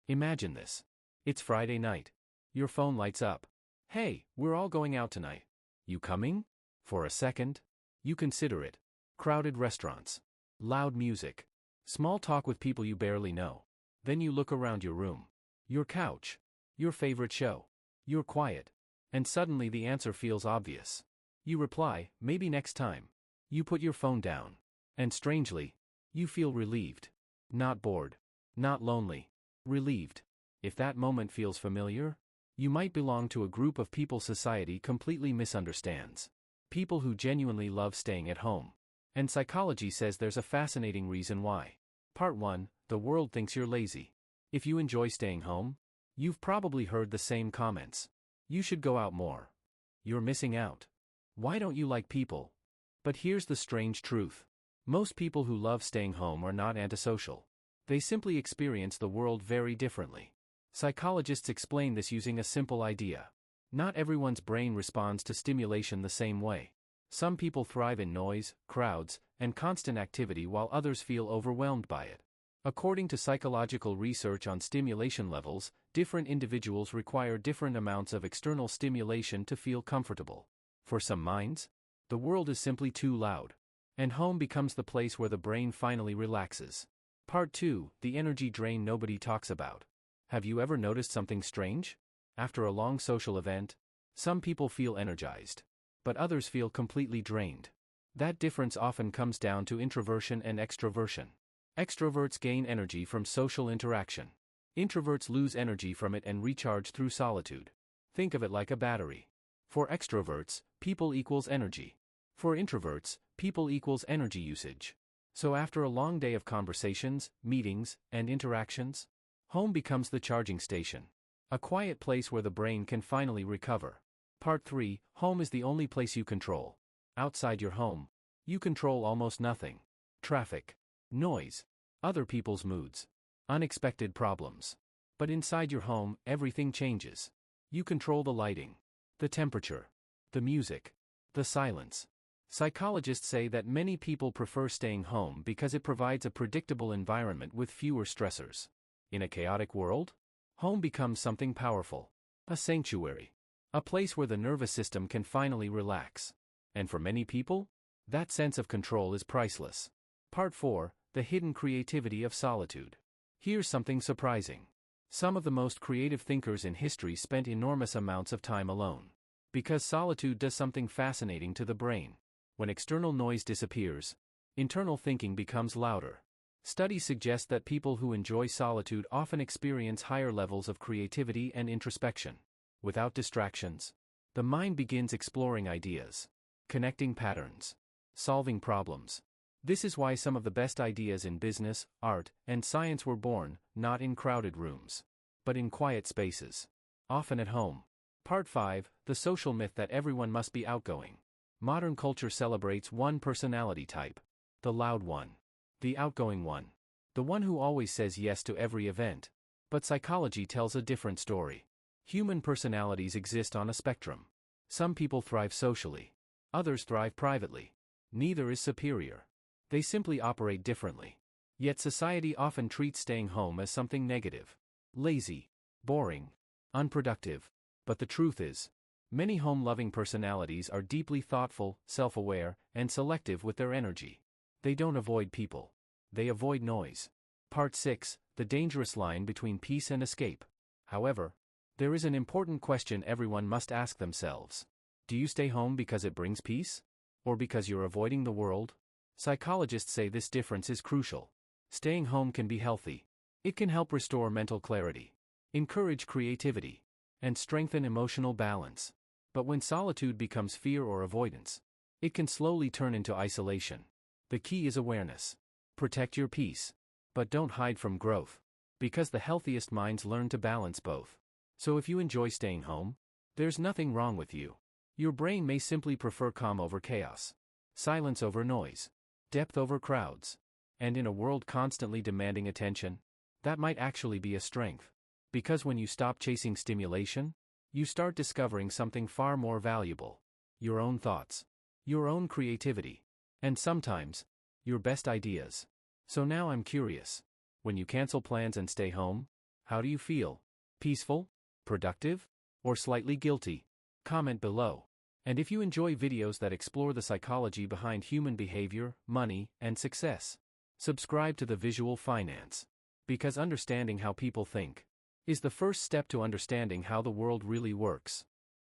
Imagine this. It's Friday night. Your phone lights up. Hey, we're all going out tonight. You coming? For a second, you consider it. Crowded restaurants. Loud music. Small talk with people you barely know. Then you look around your room. Your couch. Your favorite show. You're quiet. And suddenly the answer feels obvious. You reply, maybe next time. You put your phone down. And strangely, you feel relieved. Not bored. Not lonely. Relieved. If that moment feels familiar, you might belong to a group of people society completely misunderstands. People who genuinely love staying at home. And psychology says there's a fascinating reason why. Part 1, the world thinks you're lazy. If you enjoy staying home, you've probably heard the same comments. You should go out more. You're missing out. Why don't you like people? But here's the strange truth. Most people who love staying home are not antisocial. They simply experience the world very differently. Psychologists explain this using a simple idea. Not everyone's brain responds to stimulation the same way. Some people thrive in noise, crowds, and constant activity while others feel overwhelmed by it. According to psychological research on stimulation levels, different individuals require different amounts of external stimulation to feel comfortable. For some minds, the world is simply too loud. And home becomes the place where the brain finally relaxes. Part 2, the energy drain nobody talks about. Have you ever noticed something strange? After a long social event, some people feel energized, but others feel completely drained. That difference often comes down to introversion and extroversion. Extroverts gain energy from social interaction. Introverts lose energy from it and recharge through solitude. Think of it like a battery. For extroverts, people equals energy. For introverts, people equals energy usage. So after a long day of conversations, meetings, and interactions, home becomes the charging station. A quiet place where the brain can finally recover. Part 3, home is the only place you control. Outside your home, you control almost nothing. Traffic, noise, other people's moods, unexpected problems. But inside your home, everything changes. You control the lighting, the temperature, the music, the silence. Psychologists say that many people prefer staying home because it provides a predictable environment with fewer stressors. In a chaotic world, home becomes something powerful. A sanctuary. A place where the nervous system can finally relax. And for many people, that sense of control is priceless. Part 4, the hidden creativity of solitude. Here's something surprising. Some of the most creative thinkers in history spent enormous amounts of time alone. Because solitude does something fascinating to the brain. When external noise disappears, internal thinking becomes louder. Studies suggest that people who enjoy solitude often experience higher levels of creativity and introspection. Without distractions, the mind begins exploring ideas, connecting patterns, solving problems. This is why some of the best ideas in business, art, and science were born, not in crowded rooms, but in quiet spaces, often at home. Part 5, the social myth that everyone must be outgoing. Modern culture celebrates one personality type. The loud one. The outgoing one. The one who always says yes to every event. But psychology tells a different story. Human personalities exist on a spectrum. Some people thrive socially. Others thrive privately. Neither is superior. They simply operate differently. Yet society often treats staying home as something negative. Lazy. Boring. Unproductive. But the truth is, many home-loving personalities are deeply thoughtful, self-aware, and selective with their energy. They don't avoid people. They avoid noise. Part 6, the dangerous line between peace and escape. However, there is an important question everyone must ask themselves. Do you stay home because it brings peace? Or because you're avoiding the world? Psychologists say this difference is crucial. Staying home can be healthy. It can help restore mental clarity, encourage creativity, and strengthen emotional balance. But when solitude becomes fear or avoidance, it can slowly turn into isolation. The key is awareness. Protect your peace. But don't hide from growth. Because the healthiest minds learn to balance both. So if you enjoy staying home, there's nothing wrong with you. Your brain may simply prefer calm over chaos, silence over noise, depth over crowds. And in a world constantly demanding attention, that might actually be a strength. Because when you stop chasing stimulation, you start discovering something far more valuable. Your own thoughts. Your own creativity. And sometimes, your best ideas. So now I'm curious. When you cancel plans and stay home, How do you feel? Peaceful? Productive? Or slightly guilty? Comment below. And if you enjoy videos that explore the psychology behind human behavior, money, and success, subscribe to the Visual Finance. Because understanding how people think is the first step to understanding how the world really works.